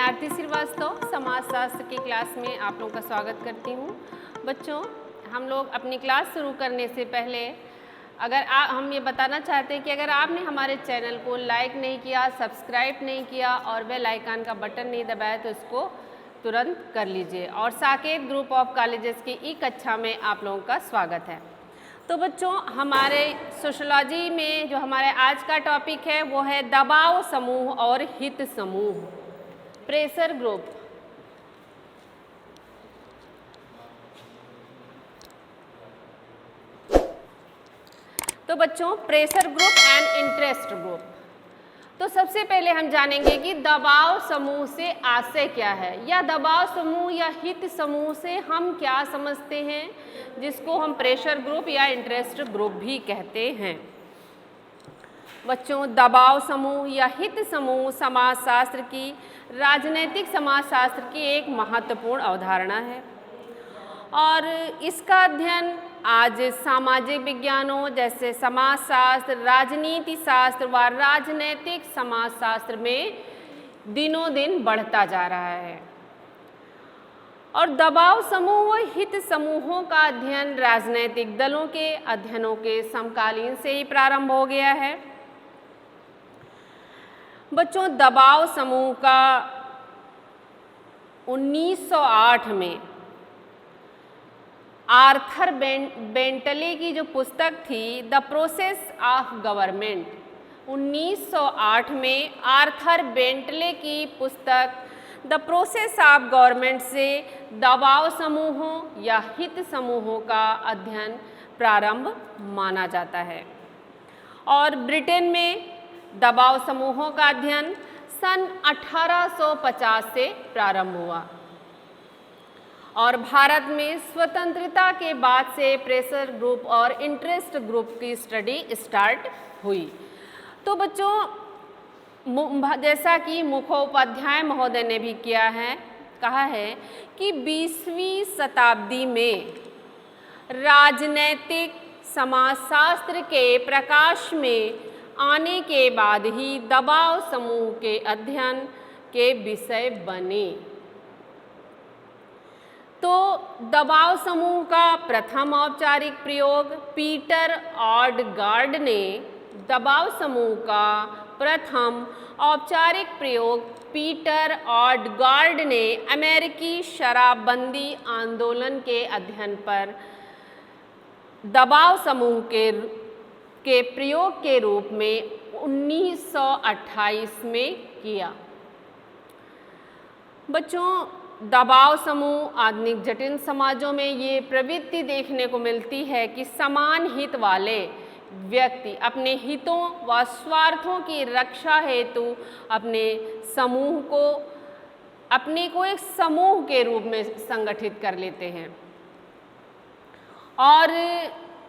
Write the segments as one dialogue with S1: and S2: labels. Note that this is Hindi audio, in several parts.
S1: आरती श्रीवास्तव समाजशास्त्र की क्लास में आप लोगों का स्वागत करती हूँ। बच्चों, हम लोग अपनी क्लास शुरू करने से पहले हम ये बताना चाहते हैं कि अगर आपने हमारे चैनल को लाइक नहीं किया, सब्सक्राइब नहीं किया और बेल आइकन का बटन नहीं दबाया तो इसको तुरंत कर लीजिए। और साकेत ग्रुप ऑफ कॉलेजेस की ई कक्षा में आप लोगों का स्वागत है। तो बच्चों, हमारे सोशोलॉजी में जो हमारे आज का टॉपिक है वो है दबाव समूह और हित समूह, प्रेशर ग्रुप। तो बच्चों, pressure group and interest group. तो सबसे पहले हम जानेंगे कि दबाव समूह से आशय क्या है, या दबाव समूह या हित समूह से हम क्या समझते हैं, जिसको हम प्रेशर ग्रुप या इंटरेस्ट ग्रुप भी कहते हैं। बच्चों, दबाव समूह या हित समूह समाजशास्त्र की, राजनैतिक समाजशास्त्र की एक महत्वपूर्ण अवधारणा है और इसका अध्ययन आज सामाजिक विज्ञानों जैसे समाजशास्त्र, राजनीति शास्त्र व राजनैतिक समाजशास्त्र में दिनों दिन बढ़ता जा रहा है। और दबाव समूह व हित समूहों का अध्ययन राजनैतिक दलों के अध्ययनों के समकालीन से ही प्रारंभ हो गया है। बच्चों, दबाव समूह का 1908 में आर्थर बेंटले की जो पुस्तक थी द प्रोसेस ऑफ गवर्नमेंट, 1908 में आर्थर बेंटले की पुस्तक द प्रोसेस ऑफ गवर्नमेंट से दबाव समूहों या हित समूहों का अध्ययन प्रारंभ माना जाता है। और ब्रिटेन में दबाव समूहों का अध्ययन सन 1850 से प्रारंभ हुआ और भारत में स्वतंत्रता के बाद से प्रेशर ग्रुप और इंटरेस्ट ग्रुप की स्टडी स्टार्ट हुई। तो बच्चों, जैसा कि मुखोपाध्याय महोदय ने भी कहा है कि 20वीं शताब्दी में राजनैतिक समाजशास्त्र के प्रकाश में आने के बाद ही दबाव समूह के अध्ययन के विषय बने। तो दबाव समूह का प्रथम औपचारिक प्रयोग पीटर ऑडगार्ड ने दबाव समूह का प्रथम औपचारिक प्रयोग पीटर ऑडगार्ड ने अमेरिकी शराबबंदी आंदोलन के अध्ययन पर दबाव समूह के प्रयोग के रूप में 1928 में किया। बच्चों, दबाव समूह आधुनिक जटिल समाजों में ये प्रवृत्ति देखने को मिलती है कि समान हित वाले व्यक्ति अपने हितों व स्वार्थों की रक्षा हेतु अपने को एक समूह के रूप में संगठित कर लेते हैं और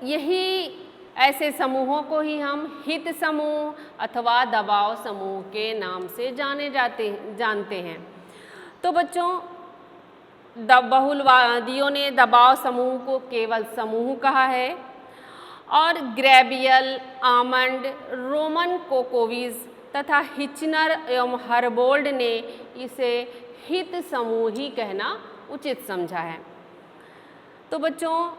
S1: यही ऐसे समूहों को ही हम हित समूह अथवा दबाव समूह के नाम से जानते हैं। तो बच्चों, बहुलवादियों ने दबाव समूह को केवल समूह कहा है और ग्रेबियल, आमंड, रोमन कोकोविज तथा हिचनर एवं हरबोल्ड ने इसे हित समूह ही कहना उचित समझा है। तो बच्चों,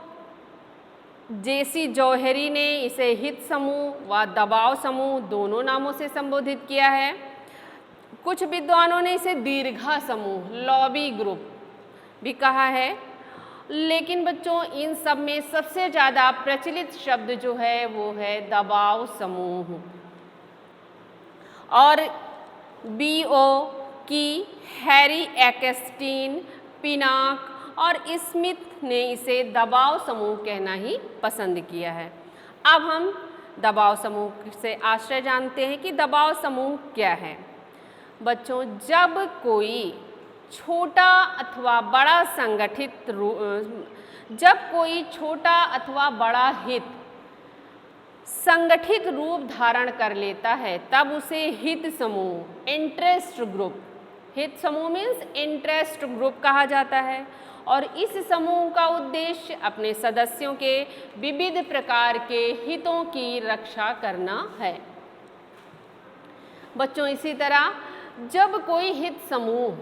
S1: जेसी जौहरी ने इसे हित समूह व दबाव समूह दोनों नामों से संबोधित किया है। कुछ विद्वानों ने इसे दीर्घा समूह, लॉबी ग्रुप भी कहा है, लेकिन बच्चों इन सब में सबसे ज़्यादा प्रचलित शब्द जो है वो है दबाव समूह। और बीओ की, हैरी एक्स्टीन, पिनाक और स्मिथ ने इसे दबाव समूह कहना ही पसंद किया है। अब हम दबाव समूह से आश्रय जानते हैं कि दबाव समूह क्या है। बच्चों, जब कोई छोटा अथवा बड़ा हित संगठित रूप धारण कर लेता है तब उसे हित समूह, इंटरेस्ट ग्रुप, हित समूह मीन्स इंटरेस्ट ग्रुप कहा जाता है। और इस समूह का उद्देश्य अपने सदस्यों के विविध प्रकार के हितों की रक्षा करना है। बच्चों, इसी तरह जब कोई हित समूह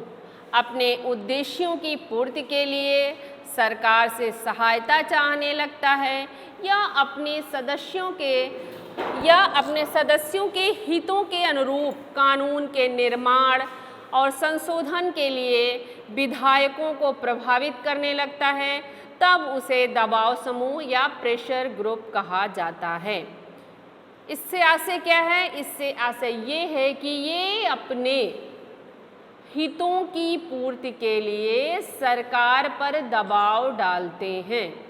S1: अपने उद्देश्यों की पूर्ति के लिए सरकार से सहायता चाहने लगता है या अपने सदस्यों के हितों के अनुरूप कानून के निर्माण और संशोधन के लिए विधायकों को प्रभावित करने लगता है, तब उसे दबाव समूह या प्रेशर ग्रुप कहा जाता है। इससे आशय क्या है? इससे आशय ये है कि ये अपने हितों की पूर्ति के लिए सरकार पर दबाव डालते हैं।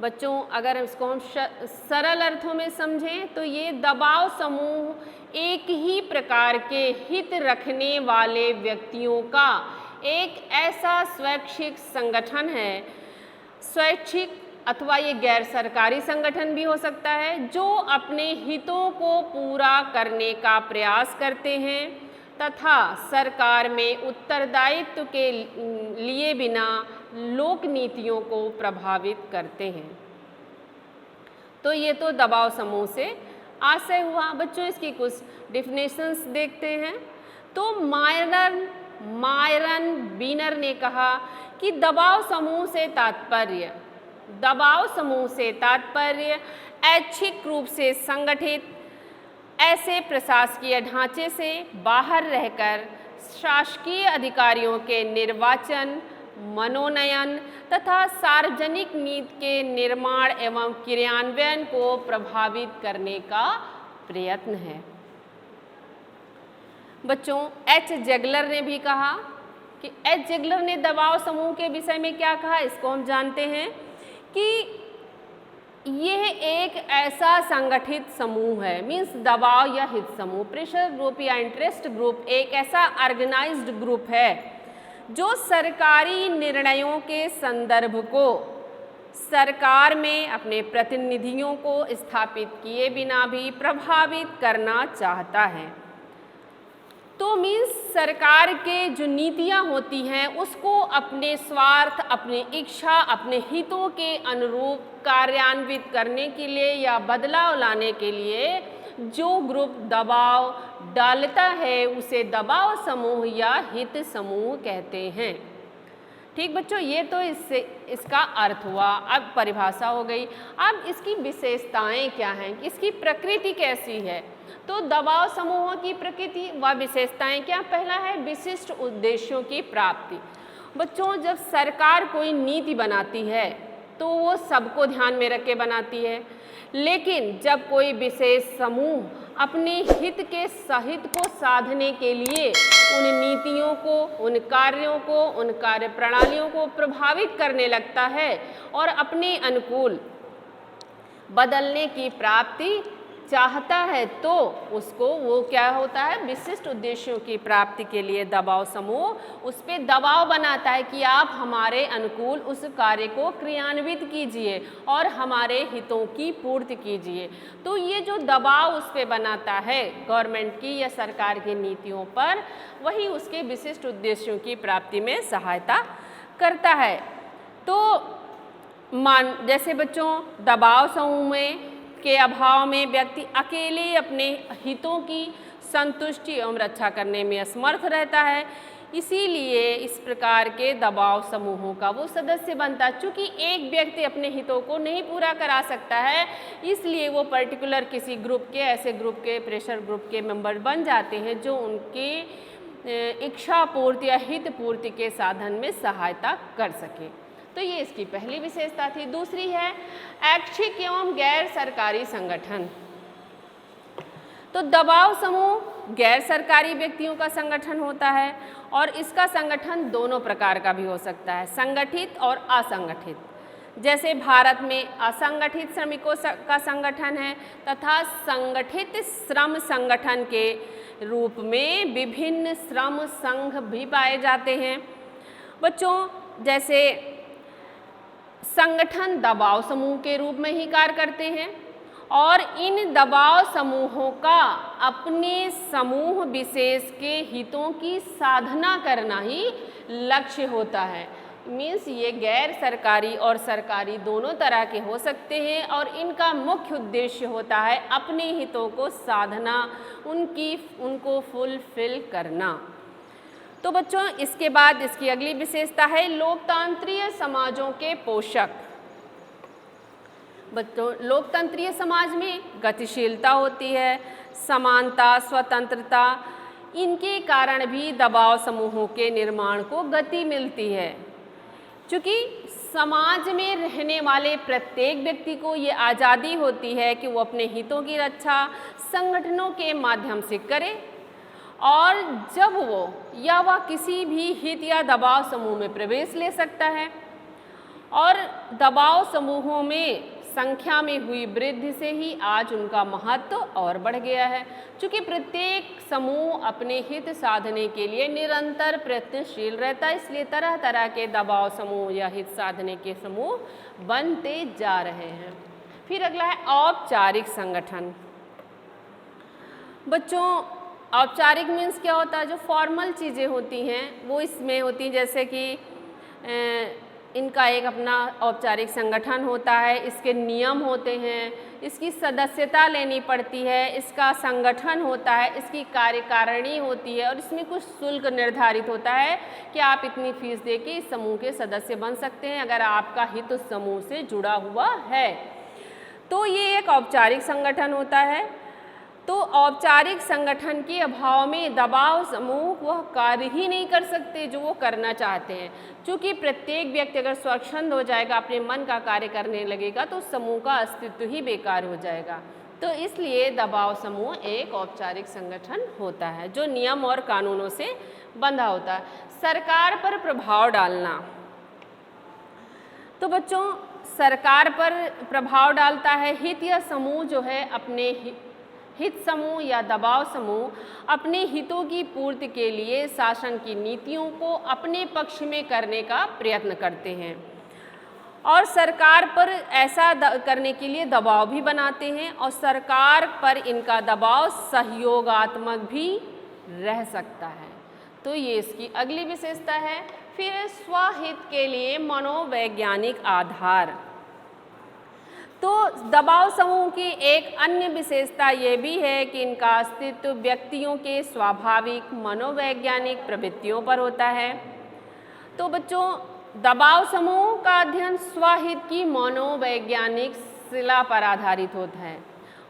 S1: बच्चों, अगर इसको हम सरल अर्थों में समझें तो ये दबाव समूह एक ही प्रकार के हित रखने वाले व्यक्तियों का एक ऐसा स्वैच्छिक संगठन है, स्वैच्छिक अथवा ये गैर सरकारी संगठन भी हो सकता है, जो अपने हितों को पूरा करने का प्रयास करते हैं तथा सरकार में उत्तरदायित्व के लिए बिना लोक नीतियों को प्रभावित करते हैं। तो ये तो दबाव समूह से आशय हुआ। बच्चों, इसकी कुछ डिफिनेशंस देखते हैं। तो मायरन बीनर ने कहा कि दबाव समूह से तात्पर्य ऐच्छिक रूप से संगठित ऐसे प्रशासकीय ढांचे से बाहर रहकर शासकीय अधिकारियों के निर्वाचन, मनोनयन तथा सार्वजनिक नीति के निर्माण एवं क्रियान्वयन को प्रभावित करने का प्रयत्न है। बच्चों, एच जेगलर ने भी कहा कि एच जेगलर ने दबाव समूह के विषय में क्या कहा, इसको हम जानते हैं कि यह एक ऐसा संगठित समूह है, मीन्स दबाव या हित समूह, प्रेशर ग्रुप या इंटरेस्ट ग्रुप एक ऐसा ऑर्गेनाइज्ड ग्रुप है जो सरकारी निर्णयों के संदर्भ को सरकार में अपने प्रतिनिधियों को स्थापित किए बिना भी प्रभावित करना चाहता है। तो मीन्स सरकार के जो नीतियाँ होती हैं उसको अपने स्वार्थ, अपनी इच्छा, अपने हितों के अनुरूप कार्यान्वित करने के लिए या बदलाव लाने के लिए जो ग्रुप दबाव डालता है उसे दबाव समूह या हित समूह कहते हैं। ठीक बच्चों, ये तो इसका अर्थ हुआ। अब परिभाषा हो गई। अब इसकी विशेषताएं क्या हैं, इसकी प्रकृति कैसी है? तो दबाव समूहों की प्रकृति व विशेषताएं क्या? पहला है विशिष्ट उद्देश्यों की प्राप्ति। बच्चों, जब सरकार कोई नीति बनाती है तो वो सबको ध्यान में रख के बनाती है, लेकिन जब कोई विशेष समूह अपने हित के सहित को साधने के लिए उन नीतियों को, उन कार्यों को, उन कार्य प्रणालियों को प्रभावित करने लगता है और अपने अनुकूल बदलने की प्राप्ति चाहता है, तो उसको वो क्या होता है, विशिष्ट उद्देश्यों की प्राप्ति के लिए दबाव समूह उस पर दबाव बनाता है कि आप हमारे अनुकूल उस कार्य को क्रियान्वित कीजिए और हमारे हितों की पूर्ति कीजिए। तो ये जो दबाव उस पर बनाता है गवर्नमेंट की या सरकार की नीतियों पर, वही उसके विशिष्ट उद्देश्यों की प्राप्ति में सहायता करता है। तो जैसे बच्चों, दबाव समूह में के अभाव में व्यक्ति अकेले अपने हितों की संतुष्टि एवं रक्षा करने में असमर्थ रहता है, इसीलिए इस प्रकार के दबाव समूहों का वो सदस्य बनता है। चूँकि एक व्यक्ति अपने हितों को नहीं पूरा करा सकता है, इसलिए वो पर्टिकुलर किसी ग्रुप के, ऐसे ग्रुप के, प्रेशर ग्रुप के मेंबर बन जाते हैं जो उनके इच्छा पूर्ति या हित पूर्ति के साधन में सहायता कर सके। तो ये इसकी पहली विशेषता थी। दूसरी है ऐच्छिक एवं गैर सरकारी संगठन। तो दबाव समूह गैर सरकारी व्यक्तियों का संगठन होता है और इसका संगठन दोनों प्रकार का भी हो सकता है, संगठित और असंगठित। जैसे भारत में असंगठित श्रमिकों का संगठन है तथा संगठित श्रम संगठन के रूप में विभिन्न श्रम संघ भी पाए जाते हैं। बच्चों, जैसे संगठन दबाव समूह के रूप में ही कार्य करते हैं और इन दबाव समूहों का अपने समूह विशेष के हितों की साधना करना ही लक्ष्य होता है। मीन्स ये गैर सरकारी और सरकारी दोनों तरह के हो सकते हैं और इनका मुख्य उद्देश्य होता है अपने हितों को साधना, उनको फुलफिल करना। तो बच्चों इसके बाद इसकी अगली विशेषता है लोकतांत्रिक समाजों के पोषक। बच्चों लोकतंत्रीय समाज में गतिशीलता होती है, समानता, स्वतंत्रता, इनके कारण भी दबाव समूहों के निर्माण को गति मिलती है। क्योंकि समाज में रहने वाले प्रत्येक व्यक्ति को ये आज़ादी होती है कि वो अपने हितों की रक्षा संगठनों के माध्यम से करे और जब वो या वह किसी भी हित या दबाव समूह में प्रवेश ले सकता है। और दबाव समूहों में संख्या में हुई वृद्धि से ही आज उनका महत्व और बढ़ गया है, क्योंकि प्रत्येक समूह अपने हित साधने के लिए निरंतर प्रयत्नशील रहता है, इसलिए तरह तरह के दबाव समूह या हित साधने के समूह बनते जा रहे हैं। फिर अगला है औपचारिक संगठन। बच्चों औपचारिक मीन्स क्या होता है, जो फॉर्मल चीज़ें होती हैं वो इसमें होती हैं, जैसे कि इनका एक अपना औपचारिक संगठन होता है, इसके नियम होते हैं, इसकी सदस्यता लेनी पड़ती है, इसका संगठन होता है, इसकी कार्यकारिणी होती है और इसमें कुछ शुल्क निर्धारित होता है कि आप इतनी फीस दे के इस समूह के सदस्य बन सकते हैं अगर आपका हित उस समूह से जुड़ा हुआ है। तो ये एक औपचारिक संगठन होता है। तो औपचारिक संगठन के अभाव में दबाव समूह वह कार्य ही नहीं कर सकते जो वो करना चाहते हैं, क्योंकि प्रत्येक व्यक्ति अगर स्वच्छंद हो जाएगा, अपने मन का कार्य करने लगेगा तो समूह का अस्तित्व ही बेकार हो जाएगा। तो इसलिए दबाव समूह एक औपचारिक संगठन होता है जो नियम और कानूनों से बंधा होता है। सरकार पर प्रभाव डालना। तो बच्चों सरकार पर प्रभाव डालता है हित या समूह जो है अपने हित समूह या दबाव समूह अपने हितों की पूर्ति के लिए शासन की नीतियों को अपने पक्ष में करने का प्रयत्न करते हैं और सरकार पर ऐसा करने के लिए दबाव भी बनाते हैं और सरकार पर इनका दबाव सहयोगात्मक भी रह सकता है। तो ये इसकी अगली विशेषता है। फिर स्वहित के लिए मनोवैज्ञानिक आधार। तो दबाव समूह की एक अन्य विशेषता ये भी है कि इनका अस्तित्व व्यक्तियों के स्वाभाविक मनोवैज्ञानिक प्रवृत्तियों पर होता है। तो बच्चों दबाव समूह का अध्ययन स्वहित की मनोवैज्ञानिक शिला पर आधारित होता है।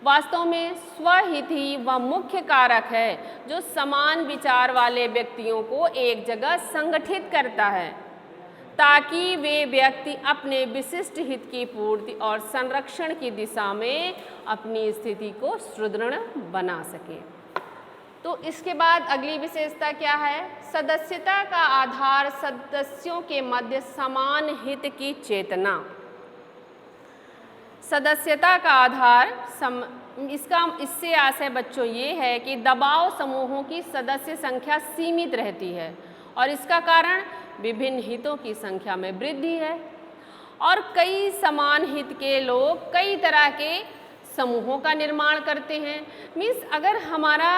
S1: वास्तव में स्वहित ही वह मुख्य कारक है जो समान विचार वाले व्यक्तियों को एक जगह संगठित करता है ताकि वे व्यक्ति अपने विशिष्ट हित की पूर्ति और संरक्षण की दिशा में अपनी स्थिति को सुदृढ़ बना सके। तो इसके बाद अगली विशेषता क्या है? सदस्यता का आधार सदस्यों के मध्य समान हित की चेतना। सदस्यता का आधार इससे आशय बच्चों ये है कि दबाव समूहों की सदस्य संख्या सीमित रहती है और इसका कारण विभिन्न हितों की संख्या में वृद्धि है और कई समान हित के लोग कई तरह के समूहों का निर्माण करते हैं। मीन्स अगर हमारा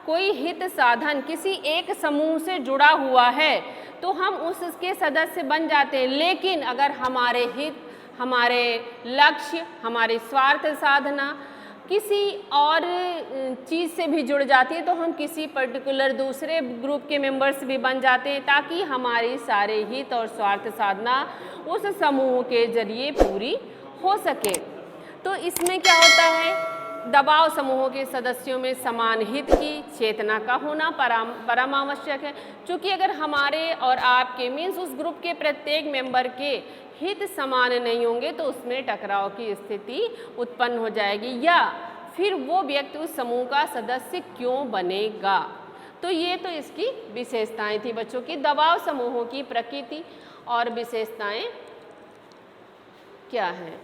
S1: कोई हित साधन किसी एक समूह से जुड़ा हुआ है तो हम उसके सदस्य बन जाते हैं, लेकिन अगर हमारे हित, हमारे लक्ष्य, हमारे स्वार्थ साधना किसी और चीज़ से भी जुड़ जाती है तो हम किसी पर्टिकुलर दूसरे ग्रुप के मेंबर्स भी बन जाते हैं ताकि हमारी सारे हित और स्वार्थ साधना उस समूह के जरिए पूरी हो सके। तो इसमें क्या होता है? दबाव समूहों के सदस्यों में समान हित की चेतना का होना परम आवश्यक है, क्योंकि अगर हमारे और आपके मीन्स उस ग्रुप के प्रत्येक मेंबर के हित समान नहीं होंगे तो उसमें टकराव की स्थिति उत्पन्न हो जाएगी या फिर वो व्यक्ति उस समूह का सदस्य क्यों बनेगा। तो ये तो इसकी विशेषताएं थी बच्चों की, दबाव समूहों की प्रकृति और विशेषताएं क्या हैं।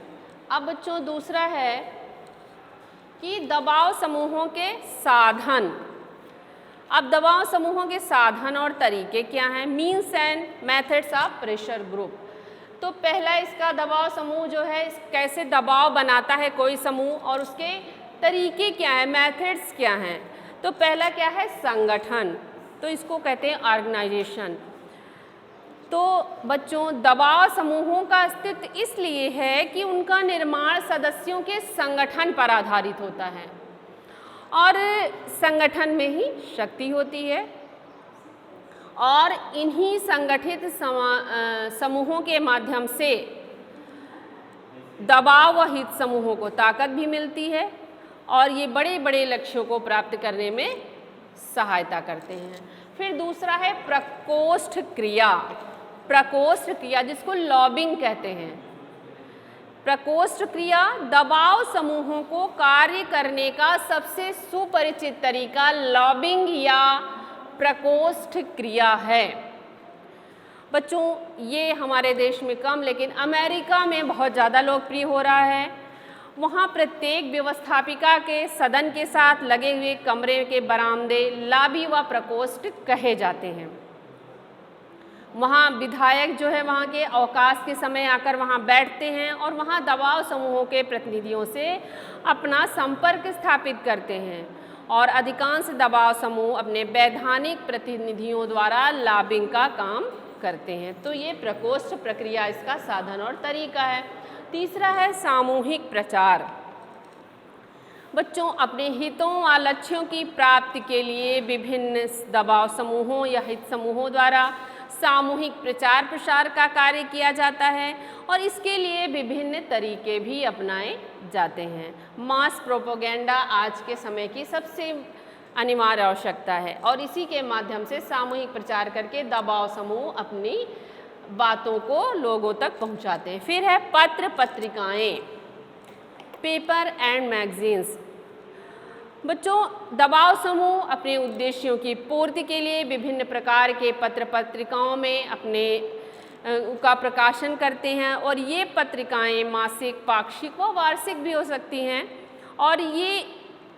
S1: अब बच्चों दूसरा है कि दबाव समूहों के साधन। अब दबाव समूहों के साधन और तरीके क्या हैं? Means and methods of pressure group. तो पहला इसका दबाव समूह जो है कैसे दबाव बनाता है कोई समूह और उसके तरीके क्या हैं, मेथड्स क्या हैं। तो पहला क्या है? संगठन। तो इसको कहते हैं ऑर्गेनाइजेशन। तो बच्चों, दबाव समूहों का अस्तित्व इसलिए है कि उनका निर्माण सदस्यों के संगठन पर आधारित होता है और संगठन में ही शक्ति होती है और इन्हीं संगठित समूहों के माध्यम से दबाव व हित समूहों को ताकत भी मिलती है और ये बड़े बड़े लक्ष्यों को प्राप्त करने में सहायता करते हैं। फिर दूसरा है प्रकोष्ठ क्रिया। प्रकोष्ठ क्रिया जिसको लॉबिंग कहते हैं। प्रकोष्ठ क्रिया दबाव समूहों को कार्य करने का सबसे सुपरिचित तरीका लॉबिंग या प्रकोष्ठ क्रिया है। बच्चों, ये हमारे देश में कम लेकिन अमेरिका में बहुत ज़्यादा लोकप्रिय हो रहा है। वहाँ प्रत्येक व्यवस्थापिका के सदन के साथ लगे हुए कमरे के बरामदे लॉबी व प्रकोष्ठ कहे जाते हैं। वहाँ विधायक जो है वहाँ के अवकाश के समय आकर वहाँ बैठते हैं और वहाँ दबाव समूहों के प्रतिनिधियों से अपना संपर्क स्थापित करते हैं और अधिकांश दबाव समूह अपने वैधानिक प्रतिनिधियों द्वारा लॉबिंग का काम करते हैं। तो ये प्रकोष्ठ प्रक्रिया इसका साधन और तरीका है। तीसरा है सामूहिक प्रचार। बच्चों, अपने हितों व लक्ष्यों की प्राप्ति के लिए विभिन्न दबाव समूहों या हित समूहों द्वारा सामूहिक प्रचार प्रसार का कार्य किया जाता है और इसके लिए विभिन्न तरीके भी अपनाए जाते हैं। मास प्रोपेगेंडा आज के समय की सबसे अनिवार्य आवश्यकता है और इसी के माध्यम से सामूहिक प्रचार करके दबाव समूह अपनी बातों को लोगों तक पहुंचाते हैं। फिर है पत्र पत्रिकाएं, पेपर एंड मैगजीन्स। बच्चों, दबाव समूह अपने उद्देश्यों की पूर्ति के लिए विभिन्न प्रकार के पत्र पत्रिकाओं में अपने का प्रकाशन करते हैं और ये पत्रिकाएं मासिक, पाक्षिक व वार्षिक भी हो सकती हैं। और ये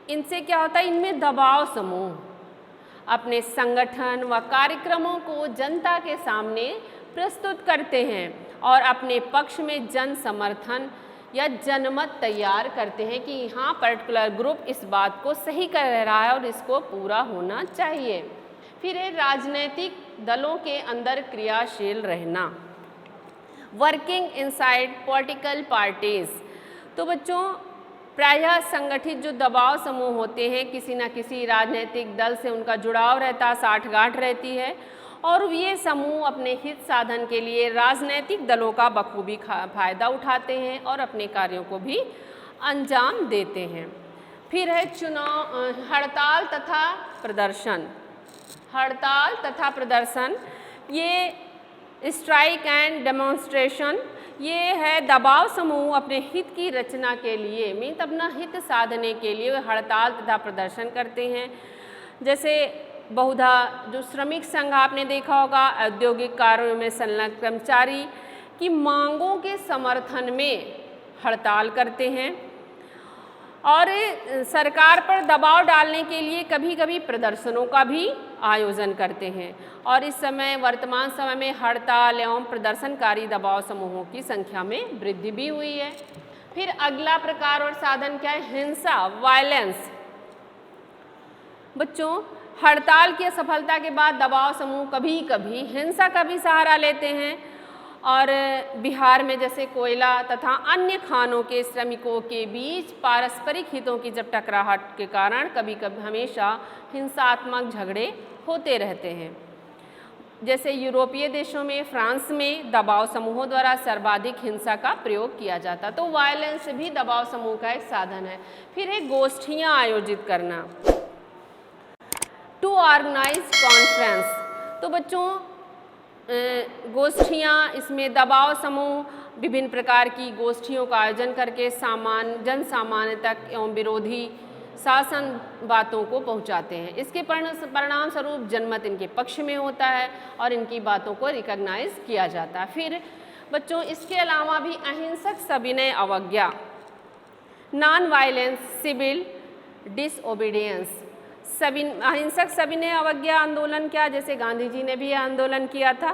S1: इनसे क्या होता है, इनमें दबाव समूह अपने संगठन व कार्यक्रमों को जनता के सामने प्रस्तुत करते हैं और अपने पक्ष में जन समर्थन या जनमत तैयार करते हैं कि हाँ, पर्टिकुलर ग्रुप इस बात को सही कर रहा है और इसको पूरा होना चाहिए। फिर है राजनीतिक दलों के अंदर क्रियाशील रहना, वर्किंग इनसाइड पॉलिटिकल पार्टीज। तो बच्चों, प्रायः संगठित जो दबाव समूह होते हैं किसी न किसी राजनीतिक दल से उनका जुड़ाव रहता, साठगांठ रहती है और ये समूह अपने हित साधन के लिए राजनीतिक दलों का बखूबी फायदा उठाते हैं और अपने कार्यों को भी अंजाम देते हैं। फिर है हड़ताल तथा प्रदर्शन। हड़ताल तथा प्रदर्शन, ये स्ट्राइक एंड डेमोन्स्ट्रेशन, ये है दबाव समूह अपने हित की रचना के लिए मीन्स अपना हित साधने के लिए हड़ताल तथा प्रदर्शन करते हैं। जैसे बहुधा जो श्रमिक संघ आपने देखा होगा, औद्योगिक कार्यों में संलग्न कर्मचारी की मांगों के समर्थन में हड़ताल करते हैं और सरकार पर दबाव डालने के लिए कभी कभी प्रदर्शनों का भी आयोजन करते हैं। और इस समय वर्तमान समय में हड़ताल एवं प्रदर्शनकारी दबाव समूहों की संख्या में वृद्धि भी हुई है। फिर अगला प्रकार और साधन क्या है, हिंसा, वायलेंस। बच्चों, हड़ताल की असफलता के बाद दबाव समूह कभी कभी हिंसा का भी सहारा लेते हैं और बिहार में जैसे कोयला तथा अन्य खानों के श्रमिकों के बीच पारस्परिक हितों की जब टकराहट के कारण कभी कभी हमेशा हिंसात्मक झगड़े होते रहते हैं। जैसे यूरोपीय देशों में, फ्रांस में दबाव समूहों द्वारा सर्वाधिक हिंसा का प्रयोग किया जाता। तो वायलेंस भी दबाव समूह का एक साधन है। फिर है गोष्ठियाँ आयोजित करना, टू ऑर्गेनाइज कॉन्फ्रेंस। तो बच्चों, गोष्ठियाँ, इसमें दबाव समूह विभिन्न प्रकार की गोष्ठियों का आयोजन करके जन सामान्य तक एवं विरोधी शासन बातों को पहुंचाते हैं। इसके परिणाम स्वरूप जनमत इनके पक्ष में होता है और इनकी बातों को रिकॉग्नाइज किया जाता है। फिर बच्चों, इसके अलावा भी अहिंसक सविनय अवज्ञा, नॉन वायलेंस सिविल डिसओबीडियंस। अहिंसक सविनय अवज्ञा आंदोलन क्या, जैसे गांधी जी ने भी आंदोलन किया था।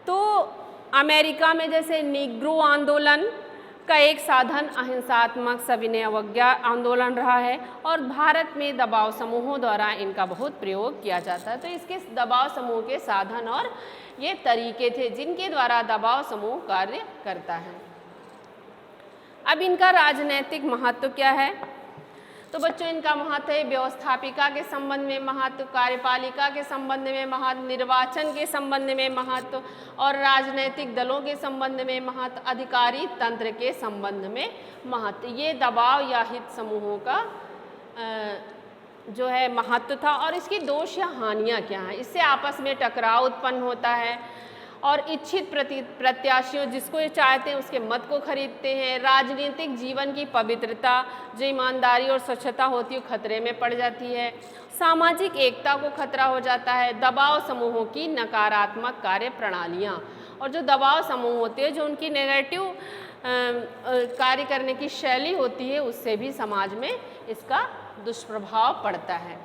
S1: तो अमेरिका में जैसे निग्रो आंदोलन, का एक साधन अहिंसात्मक सविनय अवज्ञा आंदोलन रहा है और भारत में दबाव समूहों द्वारा इनका बहुत प्रयोग किया जाता है। तो इसके दबाव समूह के साधन और ये तरीके थे जिनके द्वारा दबाव समूह कार्य करता है। अब इनका राजनैतिक महत्व क्या है? तो बच्चों इनका महत्व है व्यवस्थापिका के संबंध में महत्व, कार्यपालिका के संबंध में महत्व, निर्वाचन के संबंध में महत्व और राजनीतिक दलों के संबंध में महत्व, अधिकारी तंत्र के संबंध में महत्व। ये दबाव या हित समूहों का जो है महत्व था। और इसकी दोष या हानियाँ क्या हैं? इससे आपस में टकराव उत्पन्न होता है और इच्छित प्रत्याशियों जिसको ये चाहते हैं उसके मत को खरीदते हैं। राजनीतिक जीवन की पवित्रता जो ईमानदारी और स्वच्छता होती है खतरे में पड़ जाती है। सामाजिक एकता को खतरा हो जाता है। दबाव समूहों की नकारात्मक कार्य प्रणालियाँ, और जो दबाव समूह होते हैं जो उनकी नेगेटिव कार्य करने की शैली होती है उससे भी समाज में इसका दुष्प्रभाव पड़ता है।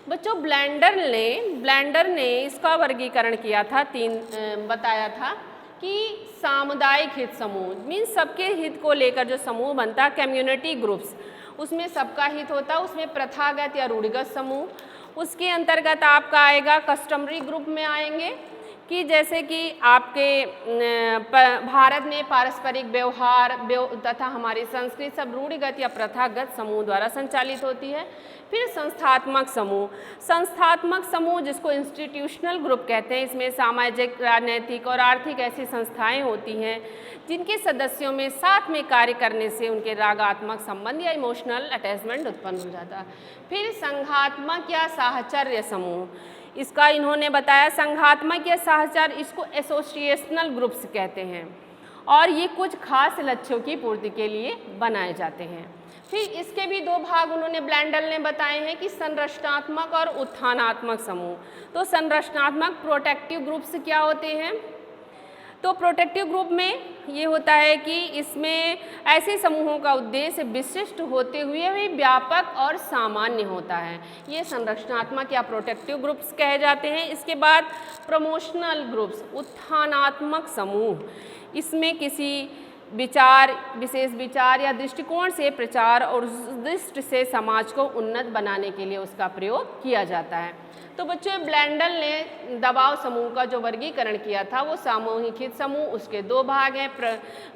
S1: बच्चों ब्लैंडर ने इसका वर्गीकरण किया था, बताया था कि सामुदायिक हित समूह मीन्स सबके हित को लेकर जो समूह बनता है, कम्युनिटी ग्रुप्स, उसमें सबका हित होता है। उसमें प्रथागत या रूढ़िगत समूह, उसके अंतर्गत आपका आएगा कस्टमरी ग्रुप में आएंगे कि जैसे कि आपके भारत में पारस्परिक व्यवहार तथा हमारी संस्कृति सब रूढ़िगत या प्रथागत समूह द्वारा संचालित होती है। फिर संस्थात्मक समूह जिसको इंस्टीट्यूशनल ग्रुप कहते हैं, इसमें सामाजिक, राजनैतिक और आर्थिक ऐसी संस्थाएं होती हैं जिनके सदस्यों में साथ में कार्य करने से उनके रागात्मक संबंध या इमोशनल अटैचमेंट उत्पन्न हो जाता है। फिर संघात्मक या साहचर्य समूह, इसका इन्होंने बताया संघात्मक या साहचर, इसको एसोसिएशनल ग्रुप्स कहते हैं और ये कुछ खास लक्ष्यों की पूर्ति के लिए बनाए जाते हैं। फिर इसके भी दो भाग उन्होंने ब्लैंडर ने बताए हैं कि संरचनात्मक और उत्थानात्मक समूह। तो संरचनात्मक प्रोटेक्टिव ग्रुप्स क्या होते हैं? तो प्रोटेक्टिव ग्रुप में ये होता है कि इसमें ऐसे समूहों का उद्देश्य विशिष्ट होते हुए भी व्यापक और सामान्य होता है। ये संरचनात्मक या प्रोटेक्टिव ग्रुप्स कहे जाते हैं। इसके बाद प्रमोशनल ग्रुप्स, उत्थानात्मक समूह, इसमें किसी विशेष विचार या दृष्टिकोण से प्रचार और दृष्टि से समाज को उन्नत बनाने के लिए उसका प्रयोग किया जाता है। तो बच्चों ब्लैंडर ने दबाव समूह का जो वर्गीकरण किया था वो सामूहिक हित समूह, उसके दो भाग हैं,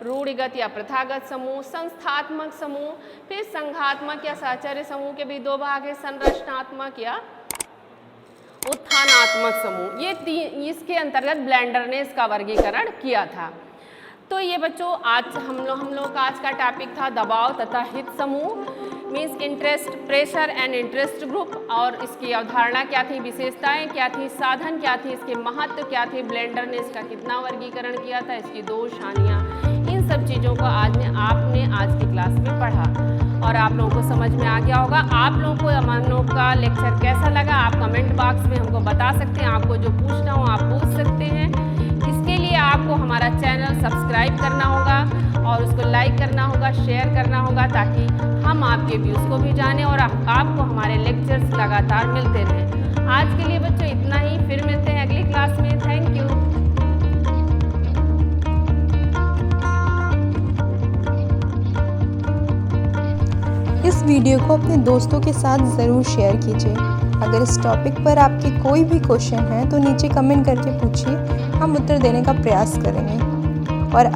S1: रूढ़िगत या प्रथागत समूह, संस्थात्मक समूह, फिर संघात्मक या साहचर्य समूह के भी दो भाग हैं, संरचनात्मक या उत्थानात्मक समूह। ये इसके अंतर्गत ब्लैंडर ने इसका वर्गीकरण किया था। तो ये बच्चों आज हम लोग का आज का टॉपिक था दबाव तथा हित समूह means interest, pressure and interest group, और इसकी अवधारणा क्या थी, विशेषताएं क्या थी, साधन क्या थी, इसके महत्व क्या थे, ब्लेंडर ने इसका कितना वर्गीकरण किया था, इसकी दोष हानियाँ, इन सब चीज़ों को आपने आज की क्लास में पढ़ा और आप लोगों को समझ में आ गया होगा। आप लोगों को हम लोग का लेक्चर कैसा लगा आप कमेंट बॉक्स में हमको बता सकते हैं। आपको जो पूछना हो आप पूछ सकते हैं। इसके लिए आपको हमारा चैनल सब्सक्राइब करना होगा और उसको लाइक करना होगा, शेयर करना होगा, ताकि हम आपके व्यूज़ को भी जानें और आपको हमारे लेक्चर्स लगातार मिलते रहें। आज के लिए बच्चों इतना ही, फिर मिलते हैं अगली क्लास में। Thank you.
S2: इस वीडियो को अपने दोस्तों के साथ ज़रूर शेयर कीजिए। अगर इस टॉपिक पर आपके कोई भी क्वेश्चन है तो नीचे कमेंट करके पूछिए, हम उत्तर देने का प्रयास करेंगे। और